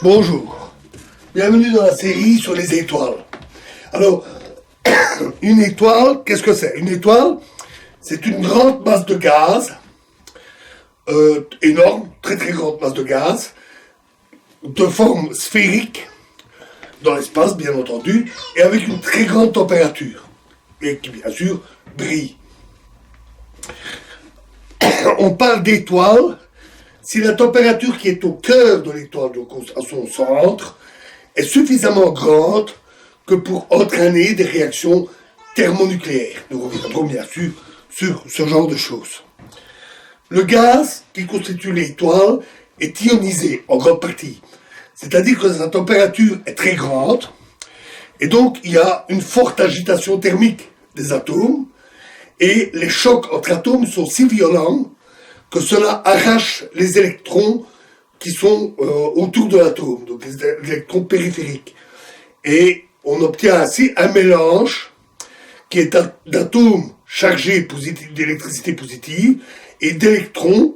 Bonjour, bienvenue dans la série sur les étoiles. Alors, une étoile, qu'est-ce que c'est? Une étoile, c'est une grande masse de gaz, énorme, très très grande masse de gaz, de forme sphérique, dans l'espace bien entendu, et avec une très grande température, et qui bien sûr brille. On parle d'étoile si la température qui est au cœur de l'étoile, donc à son centre, est suffisamment grande que pour entraîner des réactions thermonucléaires. Nous reviendrons bien sûr sur ce genre de choses. Le gaz qui constitue l'étoile est ionisé en grande partie, c'est-à-dire que sa température est très grande, et donc il y a une forte agitation thermique des atomes, et les chocs entre atomes sont si violents que cela arrache les électrons qui sont autour de l'atome, donc les électrons périphériques. Et on obtient ainsi un mélange qui est d'atomes chargés d'électricité positive et d'électrons,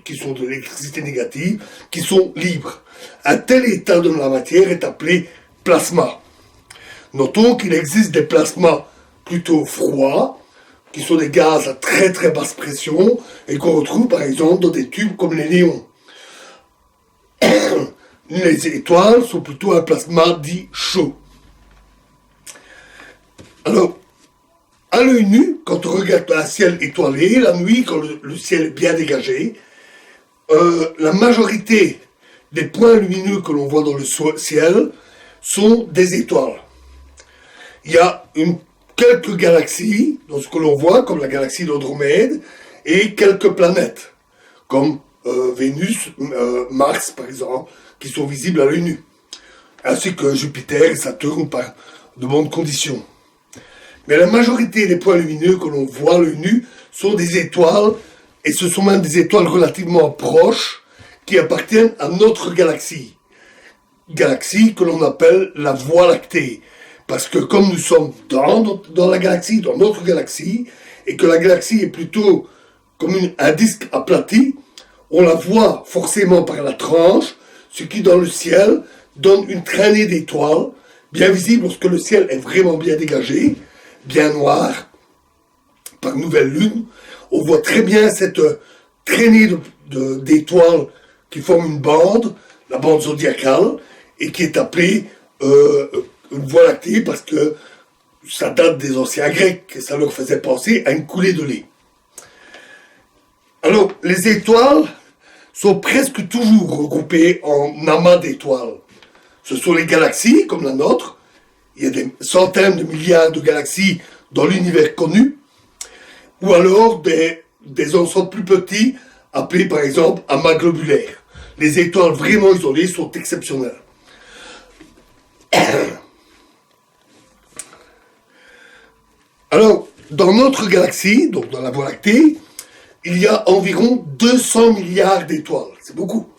qui sont de l'électricité négative, qui sont libres. Un tel état de la matière est appelé plasma. Notons qu'il existe des plasmas plutôt froids, qui sont des gaz à très très basse pression et qu'on retrouve par exemple dans des tubes comme les néons. Les étoiles sont plutôt un plasma dit chaud. Alors, à l'œil nu, quand on regarde un ciel étoilé, la nuit, quand le ciel est bien dégagé, la majorité des points lumineux que l'on voit dans le ciel sont des étoiles. Il y a quelques galaxies, dans ce que l'on voit, comme la galaxie d'Andromède, et quelques planètes, comme Vénus, Mars, par exemple, qui sont visibles à l'œil nu, ainsi que Jupiter et Saturne par de bonnes conditions. Mais la majorité des points lumineux que l'on voit à l'œil nu sont des étoiles, et ce sont même des étoiles relativement proches, qui appartiennent à notre galaxie que l'on appelle la Voie lactée. Parce que comme nous sommes dans la galaxie, dans notre galaxie, et que la galaxie est plutôt comme un disque aplati, on la voit forcément par la tranche, ce qui dans le ciel donne une traînée d'étoiles, bien visible lorsque le ciel est vraiment bien dégagé, bien noir, par nouvelle lune. On voit très bien cette traînée d'étoiles qui forme une bande, la bande zodiacale, et qui est appelée une Voie lactée parce que ça date des anciens Grecs et ça leur faisait penser à une coulée de lait. Alors, les étoiles sont presque toujours regroupées en amas d'étoiles. Ce sont les galaxies, comme la nôtre. Il y a des centaines de milliards de galaxies dans l'univers connu. Ou alors des ensembles plus petits, appelés par exemple amas globulaires. Les étoiles vraiment isolées sont exceptionnelles. Alors, dans notre galaxie, donc dans la Voie lactée, il y a environ 200 milliards d'étoiles. C'est beaucoup.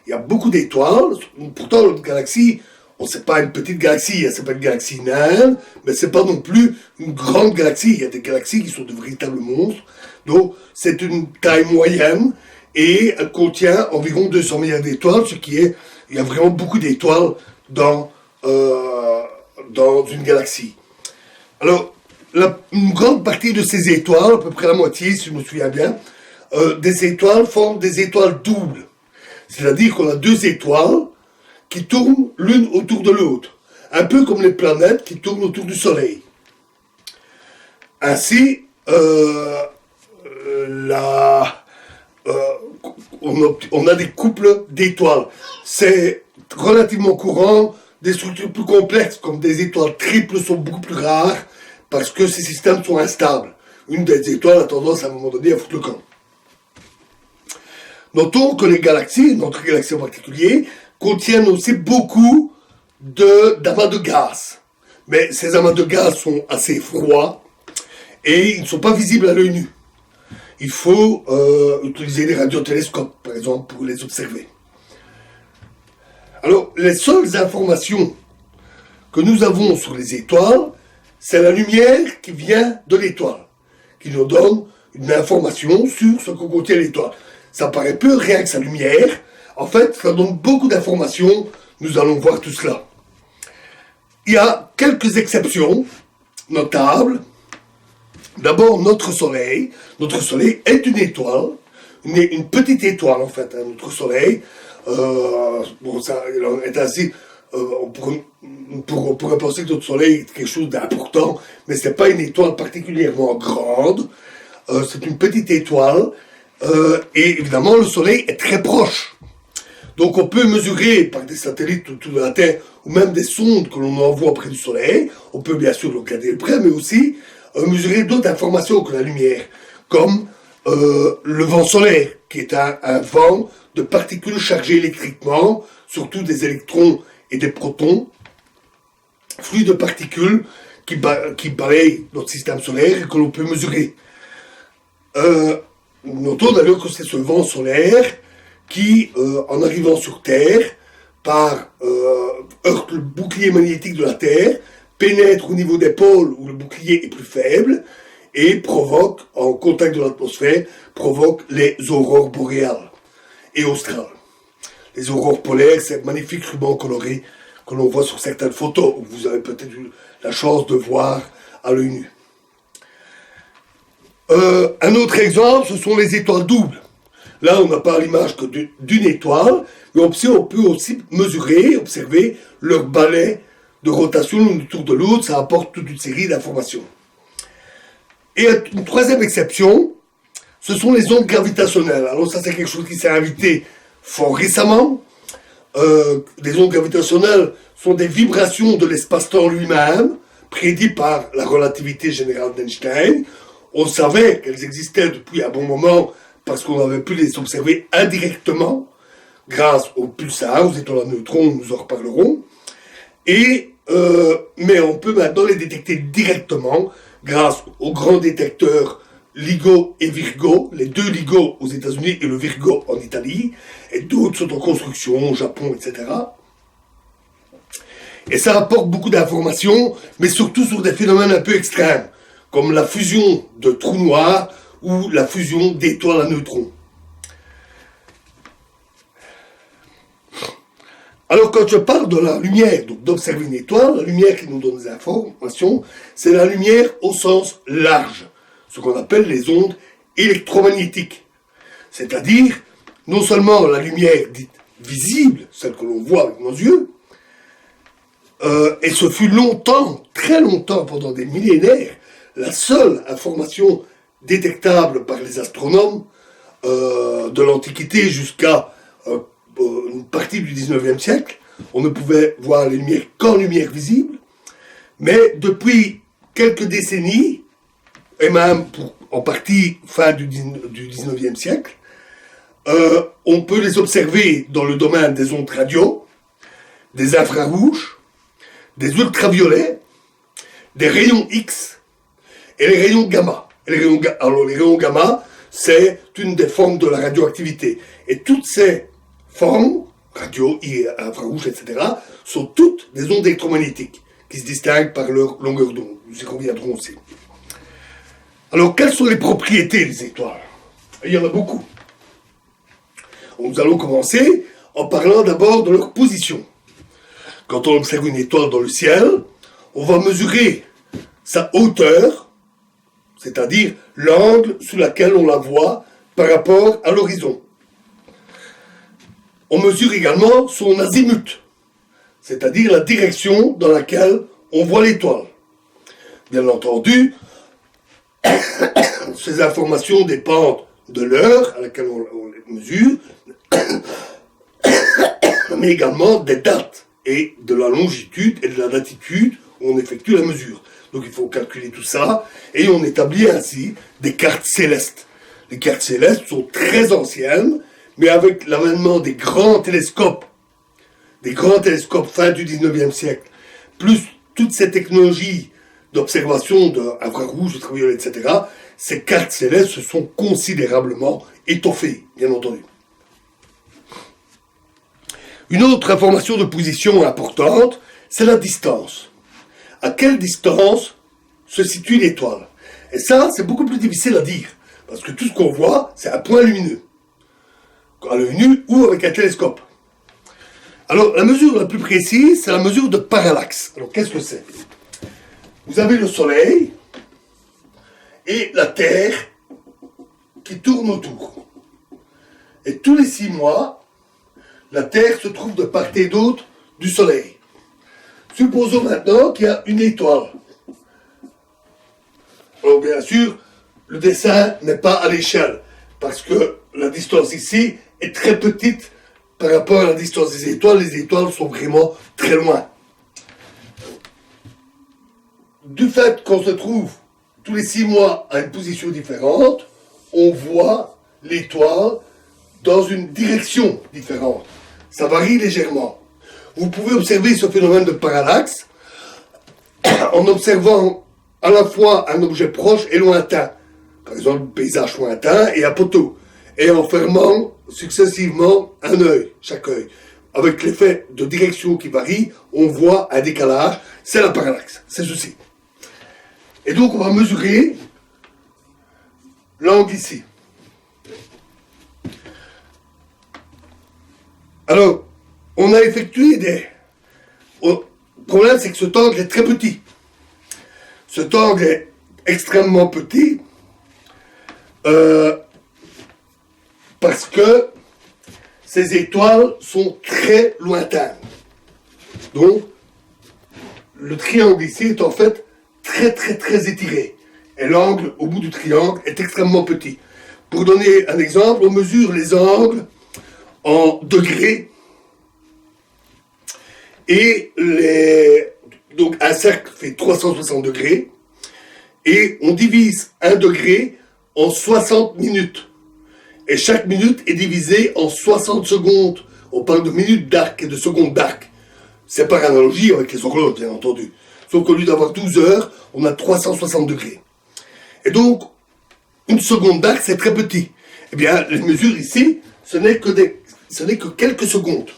Il y a beaucoup d'étoiles. Pourtant, notre galaxie, c'est pas une petite galaxie, c'est pas une galaxie naine, mais c'est pas non plus une grande galaxie. Il y a des galaxies qui sont de véritables monstres. Donc, c'est une taille moyenne et elle contient environ 200 milliards d'étoiles, il y a vraiment beaucoup d'étoiles dans une galaxie. Alors, une grande partie de ces étoiles, à peu près la moitié, si je me souviens bien, des étoiles forment des étoiles doubles. C'est-à-dire qu'on a deux étoiles qui tournent l'une autour de l'autre. Un peu comme les planètes qui tournent autour du Soleil. Ainsi, on a des couples d'étoiles. C'est relativement courant. Des structures plus complexes, comme des étoiles triples, sont beaucoup plus rares, parce que ces systèmes sont instables. Une des étoiles a tendance à un moment donné à foutre le camp. Notons que les galaxies, notre galaxie en particulier, contiennent aussi beaucoup d'amas de gaz. Mais ces amas de gaz sont assez froids et ils ne sont pas visibles à l'œil nu. Il faut utiliser des radiotélescopes, par exemple, pour les observer. Alors, les seules informations que nous avons sur les étoiles, c'est la lumière qui vient de l'étoile, qui nous donne une information sur ce que contient l'étoile. Ça paraît peu, rien que sa lumière. En fait, ça donne beaucoup d'informations, nous allons voir tout cela. Il y a quelques exceptions notables. D'abord, notre Soleil. Notre Soleil est une étoile, une petite étoile en fait. Hein, notre Soleil, ça est assez. On pourrait penser que notre Soleil est quelque chose d'important, mais ce n'est pas une étoile particulièrement grande. C'est une petite étoile. Et évidemment, le Soleil est très proche. Donc on peut mesurer par des satellites autour de la Terre, ou même des sondes que l'on envoie près du Soleil. On peut bien sûr le regarder de près, mais aussi mesurer d'autres informations que la lumière, comme le vent solaire, qui est un vent de particules chargées électriquement, surtout des électrons et des protons, flux de particules qui balayent notre système solaire et que l'on peut mesurer. Notons d'ailleurs que c'est ce vent solaire qui, en arrivant sur Terre, heurte le bouclier magnétique de la Terre, pénètre au niveau des pôles où le bouclier est plus faible et provoque, en contact de l'atmosphère, provoque les aurores boréales et australes. Les aurores polaires, c'est magnifiques rubans colorés que l'on voit sur certaines photos, où vous avez peut-être eu la chance de voir à l'œil nu. Un autre exemple, ce sont les étoiles doubles. Là, on n'a pas l'image que d'une étoile, mais on peut aussi mesurer, observer leur balai de rotation l'une autour de l'autre. Ça apporte toute une série d'informations. Et une troisième exception, ce sont les ondes gravitationnelles. Alors ça, c'est quelque chose qui s'est invité fort récemment. Les ondes gravitationnelles sont des vibrations de l'espace-temps lui-même, prédites par la relativité générale d'Einstein. On savait qu'elles existaient depuis un bon moment parce qu'on avait pu les observer indirectement grâce aux pulsars, aux étoiles à neutrons, nous en reparlerons. Mais on peut maintenant les détecter directement grâce aux grands détecteurs LIGO et Virgo, les deux LIGO aux États-Unis et le Virgo en Italie, et d'autres sont en construction au Japon, etc. Et ça apporte beaucoup d'informations, mais surtout sur des phénomènes un peu extrêmes, comme la fusion de trous noirs ou la fusion d'étoiles à neutrons. Alors quand je parle de la lumière, donc d'observer une étoile, la lumière qui nous donne des informations, c'est la lumière au sens large, ce qu'on appelle les ondes électromagnétiques. C'est-à-dire, non seulement la lumière dite visible, celle que l'on voit avec nos yeux, et ce fut longtemps, très longtemps, pendant des millénaires, la seule information détectable par les astronomes de l'Antiquité jusqu'à une partie du 19e siècle. On ne pouvait voir les lumières qu'en lumière visible, mais depuis quelques décennies, et même en partie fin du 19e siècle, on peut les observer dans le domaine des ondes radio, des infrarouges, des ultraviolets, des rayons X et les rayons gamma. Alors les rayons gamma, c'est une des formes de la radioactivité. Et toutes ces formes, radio, infrarouge, etc., sont toutes des ondes électromagnétiques qui se distinguent par leur longueur d'onde. Nous y reviendrons aussi. Alors, quelles sont les propriétés des étoiles? Il y en a beaucoup. Nous allons commencer en parlant d'abord de leur position. Quand on observe une étoile dans le ciel, on va mesurer sa hauteur, c'est-à-dire l'angle sous lequel on la voit par rapport à l'horizon. On mesure également son azimut, c'est-à-dire la direction dans laquelle on voit l'étoile. Bien entendu, ces informations dépendent de l'heure à laquelle on les mesure, mais également des dates et de la longitude et de la latitude où on effectue la mesure. Donc il faut calculer tout ça et on établit ainsi des cartes célestes. Les cartes célestes sont très anciennes, mais avec l'avènement des grands télescopes fin du 19e siècle, plus toutes ces technologies d'observation d'infrarouge, ultraviolet, etc., ces cartes célestes se sont considérablement étoffées, bien entendu. Une autre information de position importante, c'est la distance. À quelle distance se situe l'étoile? Et ça, c'est beaucoup plus difficile à dire, parce que tout ce qu'on voit, c'est un point lumineux, à l'œil nu ou avec un télescope. Alors, la mesure la plus précise, c'est la mesure de parallaxe. Alors, qu'est-ce que c'est? Vous avez le Soleil et la Terre qui tourne autour. Et tous les 6 mois, la Terre se trouve de part et d'autre du Soleil. Supposons maintenant qu'il y a une étoile. Alors, bien sûr, le dessin n'est pas à l'échelle, parce que la distance ici est très petite par rapport à la distance des étoiles. Les étoiles sont vraiment très loin. Du fait qu'on se trouve tous les 6 mois à une position différente, on voit l'étoile dans une direction différente. Ça varie légèrement. Vous pouvez observer ce phénomène de parallaxe en observant à la fois un objet proche et lointain, par exemple un paysage lointain et un poteau, et en fermant successivement un œil, chaque œil. Avec l'effet de direction qui varie, on voit un décalage, c'est la parallaxe, c'est ceci. Et donc on va mesurer l'angle ici. Alors, on a effectué des... Le problème, c'est que cet angle est très petit. Cet angle est extrêmement petit parce que ces étoiles sont très lointaines. Donc, le triangle ici est en fait très étiré. Et l'angle au bout du triangle est extrêmement petit. Pour donner un exemple, on mesure les angles en degrés. Et donc un cercle fait 360 degrés. Et on divise 1 degré en 60 minutes. Et chaque minute est divisée en 60 secondes. On parle de minutes d'arc et de secondes d'arc. C'est par analogie avec les horloges, bien entendu. Sauf qu'au lieu d'avoir 12 heures, on a 360 degrés. Et donc, une seconde d'arc, c'est très petit. Eh bien, les mesures ici, ce n'est que quelques secondes.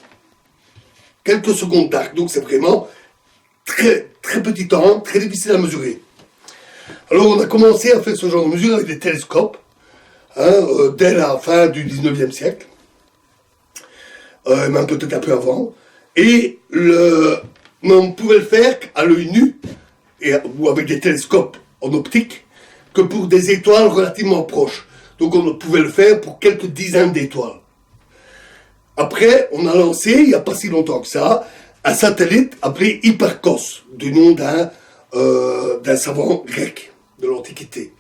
Quelques secondes d'arc. Donc, c'est vraiment très petit angle, très difficile à mesurer. Alors, on a commencé à faire ce genre de mesures avec des télescopes, dès la fin du 19e siècle, même peut-être un peu avant. Et on pouvait le faire à l'œil nu, ou avec des télescopes en optique, que pour des étoiles relativement proches. Donc on pouvait le faire pour quelques dizaines d'étoiles. Après, on a lancé, il n'y a pas si longtemps que ça, un satellite appelé Hipparcos, du nom d'un savant grec de l'Antiquité.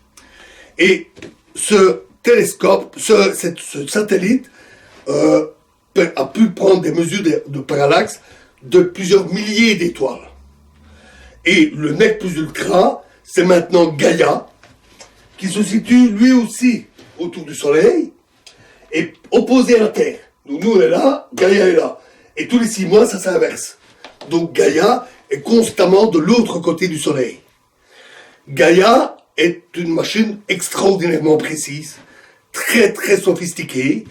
Et ce télescope, ce satellite, a pu prendre des mesures de parallaxe de plusieurs milliers d'étoiles. Et le nec plus ultra, c'est maintenant Gaïa, qui se situe lui aussi autour du Soleil, et opposé à la Terre. Donc nous on est là, Gaïa est là. Et tous les 6 mois, ça s'inverse. Donc Gaïa est constamment de l'autre côté du Soleil. Gaïa est une machine extraordinairement précise, très sophistiquée,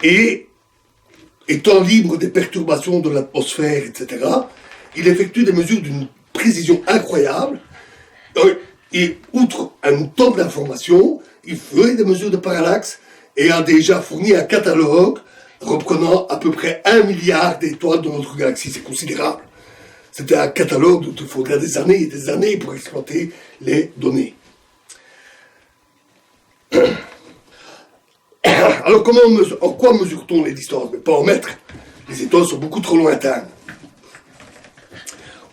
et étant libre des perturbations de l'atmosphère, etc., il effectue des mesures d'une précision incroyable. Et outre un temps d'information, il fait des mesures de parallaxe et a déjà fourni un catalogue reprenant à peu près 1 milliard d'étoiles dans notre galaxie. C'est considérable. C'était un catalogue dont il faudrait des années et des années pour exploiter les données. Alors, en quoi mesure-t-on les distances? Mais pas en mètres. Les étoiles sont beaucoup trop lointaines.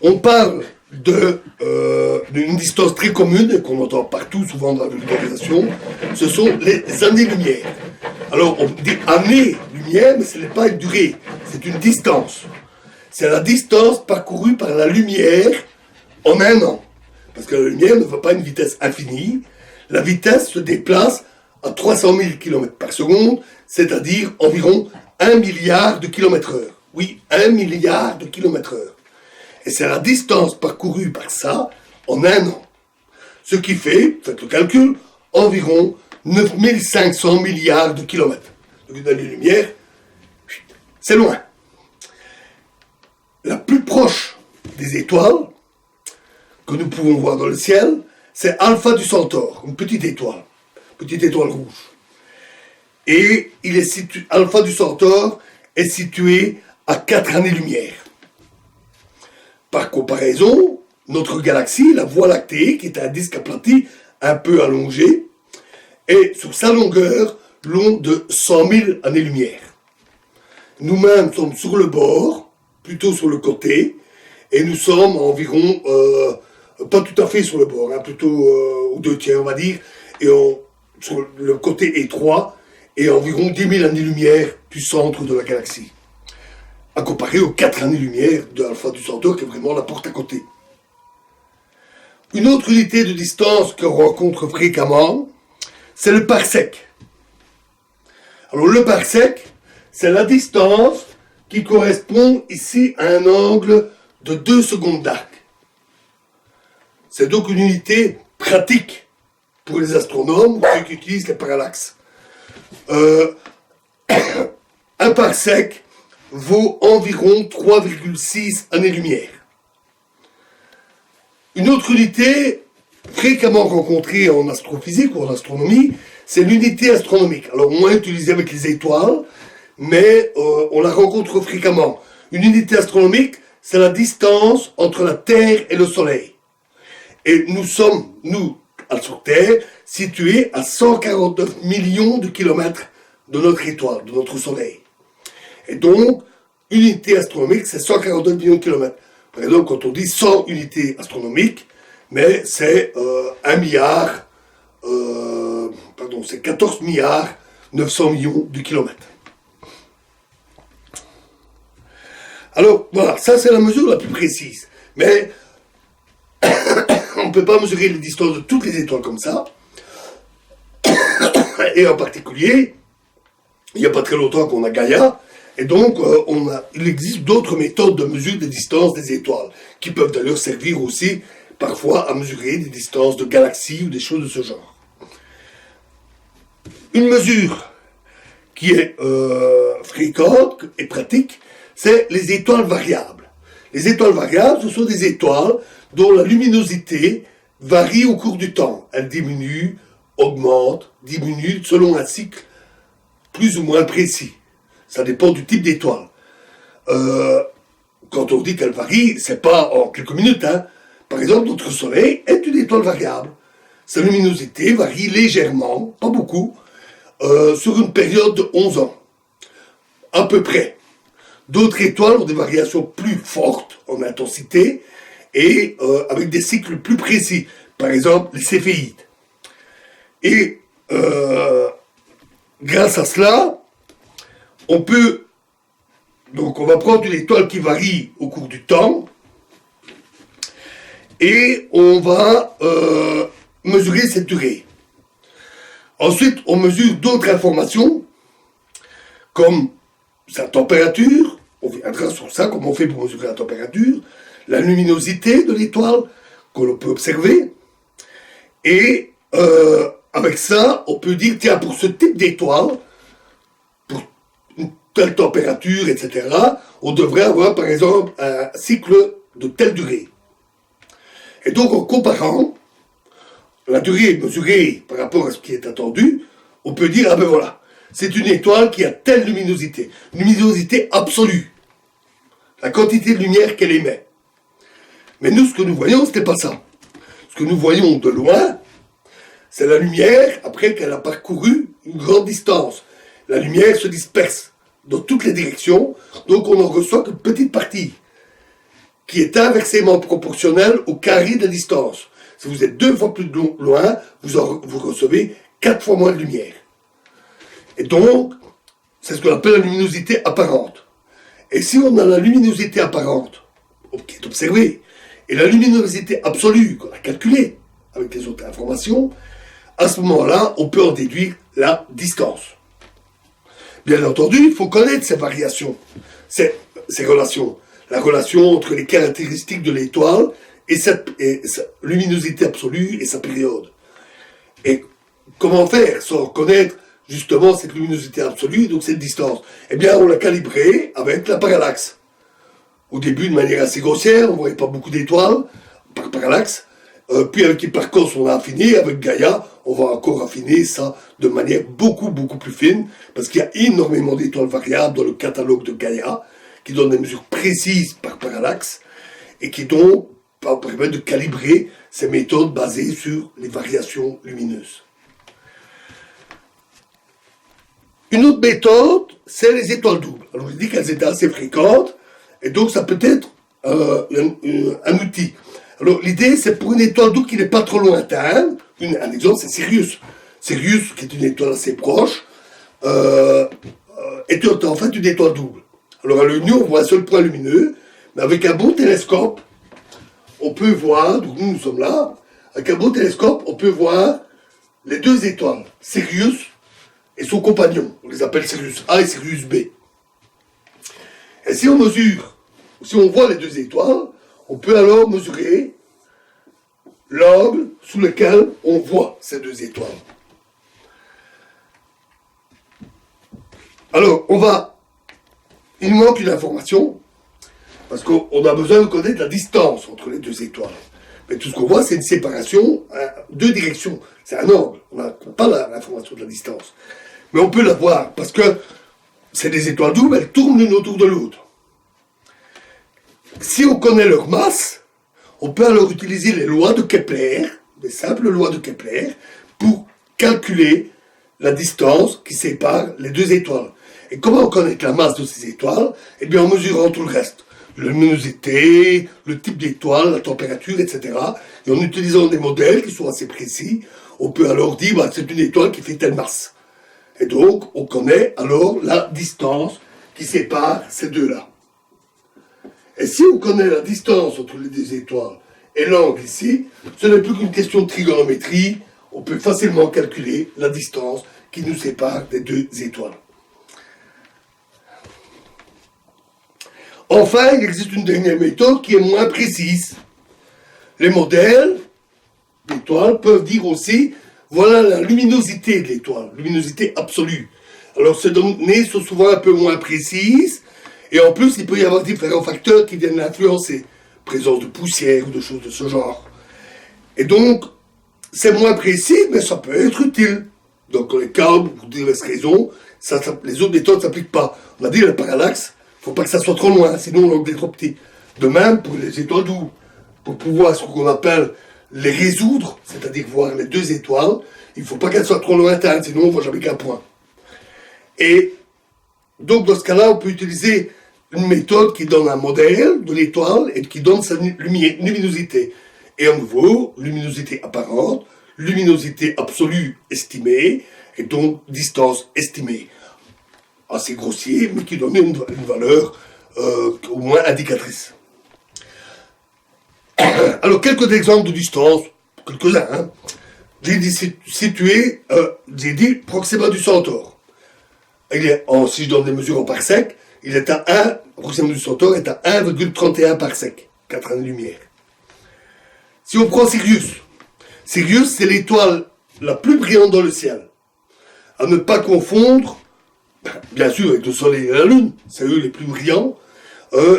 On parle d'une distance très commune, et qu'on entend partout, souvent dans la vulgarisation, ce sont les années-lumière. Alors, on dit années-lumière, mais ce n'est pas une durée, c'est une distance. C'est la distance parcourue par la lumière en un an. Parce que la lumière ne va pas à une vitesse infinie. La vitesse se déplace à 300 000 km par seconde, c'est-à-dire environ 1 milliard de km/h. Oui, 1 milliard de km/h. Et c'est la distance parcourue par ça en un an. Ce qui fait, faites le calcul, environ 9500 milliards de kilomètres. Donc une année-lumière, c'est loin. La plus proche des étoiles que nous pouvons voir dans le ciel, c'est Alpha du Centaure, une petite étoile rouge. Et Alpha du Centaure est situé à 4 années-lumière. Par comparaison, notre galaxie, la Voie lactée, qui est un disque aplati un peu allongé, est sur sa longueur long de 100 000 années-lumière. Nous-mêmes sommes sur le bord, plutôt sur le côté, et nous sommes environ, pas tout à fait sur le bord, plutôt aux 2/3 on va dire, et sur le côté étroit, et environ 10 000 années-lumière du centre de la galaxie. À comparer aux 4 années-lumière de Alpha du Centaure, qui est vraiment la porte à côté. Une autre unité de distance qu'on rencontre fréquemment, c'est le parsec. Alors le parsec, c'est la distance qui correspond ici à un angle de 2 secondes d'arc. C'est donc une unité pratique pour les astronomes ou ceux qui utilisent les parallaxes. Un parsec vaut environ 3,6 années-lumière. Une autre unité fréquemment rencontrée en astrophysique ou en astronomie, c'est l'unité astronomique. Alors moins utilisée avec les étoiles, mais on la rencontre fréquemment. Une unité astronomique, c'est la distance entre la Terre et le Soleil. Et nous sommes, nous, sur Terre, situés à 149 millions de kilomètres de notre étoile, de notre Soleil. Et donc, unité astronomique, c'est 149 millions de kilomètres. Par exemple, quand on dit 100 unités astronomiques, mais c'est 1 milliard, c'est 14 milliards 900 millions de kilomètres. Alors, voilà, ça c'est la mesure la plus précise. Mais on ne peut pas mesurer les distances de toutes les étoiles comme ça. Et en particulier, il n'y a pas très longtemps qu'on a Gaïa, et donc il existe d'autres méthodes de mesure des distances des étoiles, qui peuvent d'ailleurs servir aussi parfois à mesurer des distances de galaxies ou des choses de ce genre. Une mesure qui est fréquente et pratique, c'est les étoiles variables. Les étoiles variables, ce sont des étoiles dont la luminosité varie au cours du temps. Elle diminue, augmente, diminue selon un cycle plus ou moins précis. Ça dépend du type d'étoile. Quand on dit qu'elle varie, c'est pas en quelques minutes. Par exemple, notre Soleil est une étoile variable. Sa luminosité varie légèrement, pas beaucoup, sur une période de 11 ans. À peu près. D'autres étoiles ont des variations plus fortes en intensité et avec des cycles plus précis. Par exemple, les céphéides. Et grâce à cela, on va prendre une étoile qui varie au cours du temps et on va mesurer cette durée. Ensuite, on mesure d'autres informations comme sa température, on viendra sur ça, comment on fait pour mesurer la température, la luminosité de l'étoile que l'on peut observer, et avec ça, on peut dire, tiens, pour ce type d'étoile, pour une telle température, etc., on devrait avoir, par exemple, un cycle de telle durée. Et donc, en comparant la durée mesurée par rapport à ce qui est attendu, on peut dire, ah ben voilà, c'est une étoile qui a telle luminosité absolue, la quantité de lumière qu'elle émet. Mais nous, ce que nous voyons, c'était pas ça. Ce que nous voyons de loin, c'est la lumière après qu'elle a parcouru une grande distance. La lumière se disperse dans toutes les directions, donc on n'en reçoit qu'une petite partie, qui est inversement proportionnelle au carré de la distance. Si vous êtes 2 fois plus loin, vous recevez 4 fois moins de lumière. Et donc, c'est ce qu'on appelle la luminosité apparente. Et si on a la luminosité apparente, qui est observée, et la luminosité absolue, qu'on a calculée avec les autres informations, à ce moment-là, on peut en déduire la distance. Bien entendu, il faut connaître ces variations, ces relations. La relation entre les caractéristiques de l'étoile et sa luminosité absolue et sa période. Et comment faire sans connaître justement cette luminosité absolue, donc cette distance? Eh bien, on l'a calibrée avec la parallaxe. Au début, de manière assez grossière, on ne voyait pas beaucoup d'étoiles par parallaxe. Puis avec Hipparcos, on a affiné. Avec Gaïa, on va encore affiner ça de manière beaucoup, beaucoup plus fine, parce qu'il y a énormément d'étoiles variables dans le catalogue de Gaïa, qui donnent des mesures précises par parallaxe, et qui donc permettent de calibrer ces méthodes basées sur les variations lumineuses. Une autre méthode, c'est les étoiles doubles. Alors, je dis qu'elles étaient assez fréquentes, et donc ça peut être un outil. Alors, l'idée, c'est pour une étoile double qui n'est pas trop lointaine. Un exemple, c'est Sirius. Sirius, qui est une étoile assez proche, est en fait une étoile double. Alors, à l'œil nu, on voit un seul point lumineux, mais avec un bon télescope, on peut voir, donc nous sommes là, avec un bon télescope, on peut voir les deux étoiles, Sirius et son compagnon. On les appelle Sirius A et Sirius B. Et si on mesure, si on voit les deux étoiles, on peut alors mesurer l'angle sous lequel on voit ces deux étoiles. Alors, il nous manque une information, parce qu'on a besoin de connaître la distance entre les deux étoiles. Mais tout ce qu'on voit, c'est une séparation à deux directions. C'est un angle. On n'a pas l'information de la distance. Mais on peut la voir, parce que c'est des étoiles doubles, elles tournent l'une autour de l'autre. Si on connaît leur masse, on peut alors utiliser les lois de Kepler, les simples lois de Kepler, pour calculer la distance qui sépare les deux étoiles. Et comment on connaît la masse de ces étoiles? Eh bien, en mesurant tout le reste. La luminosité, le type d'étoile, la température, etc. Et en utilisant des modèles qui sont assez précis, on peut alors dire, c'est une étoile qui fait telle masse. Et donc, on connaît alors la distance qui sépare ces deux-là. Et si on connaît la distance entre les deux étoiles et l'angle ici, ce n'est plus qu'une question de trigonométrie. On peut facilement calculer la distance qui nous sépare des deux étoiles. Enfin, il existe une dernière méthode qui est moins précise. Les modèles d'étoiles peuvent dire aussi, voilà la luminosité de l'étoile, luminosité absolue. Alors ces données sont souvent un peu moins précises, et en plus il peut y avoir différents facteurs qui viennent l'influencer, présence de poussière ou de choses de ce genre. Et donc, c'est moins précis, mais ça peut être utile. Donc les câbles, pour diverses raisons, les autres méthodes ne s'appliquent pas. On a dit le parallaxe, il ne faut pas que ça soit trop loin, sinon l'angle est trop petit. De même pour les étoiles doubles. Pour pouvoir ce qu'on appelle les résoudre, c'est-à-dire voir les deux étoiles, il ne faut pas qu'elles soient trop lointaines, sinon on ne voit jamais qu'un point. Et donc dans ce cas-là, on peut utiliser une méthode qui donne un modèle de l'étoile et qui donne sa luminosité. Et à nouveau, luminosité apparente, luminosité absolue estimée, et donc distance estimée. Assez grossier, mais qui donne une valeur au moins indicatrice. Alors, quelques exemples de distance, quelques-uns. Hein. J'ai dit situé, j'ai dit Proxima du Centaure. Si je donne des mesures en parsec, il est à 1, Proxima du Centaure est à 1,31 parsec, 4 années-lumière. Si on prend Sirius, Sirius c'est l'étoile la plus brillante dans le ciel. À ne pas confondre, bien sûr avec le Soleil et la Lune, c'est eux les plus brillants,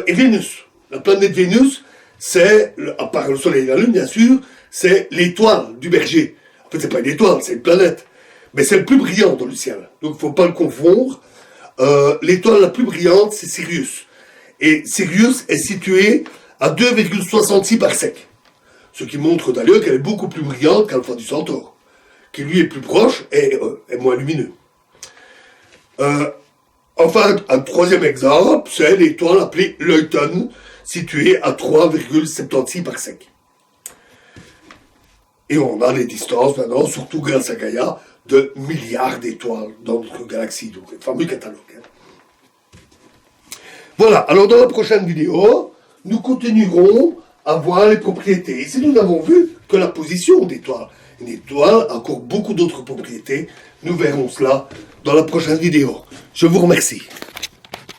et Vénus. La planète Vénus, c'est, à part le Soleil et la Lune, bien sûr, c'est l'étoile du Berger. En fait, c'est pas une étoile, c'est une planète. Mais c'est le plus brillant dans le ciel. Donc, il ne faut pas le confondre. L'étoile la plus brillante, c'est Sirius. Et Sirius est située à 2,66 parsec. Ce qui montre d'ailleurs qu'elle est beaucoup plus brillante qu'Alpha du Centaure, qui lui est plus proche et est moins lumineux. Enfin, un troisième exemple, c'est l'étoile appelée Luyten, située à 3,76 parsec. Et on a les distances maintenant, surtout grâce à Gaïa, de milliards d'étoiles dans notre galaxie, donc le fameux catalogue. Voilà, alors dans la prochaine vidéo, nous continuerons à voir les propriétés. Ici, nous n'avons vu que la position d'étoile. Une étoile a encore beaucoup d'autres propriétés. Nous verrons cela dans la prochaine vidéo. Je vous remercie.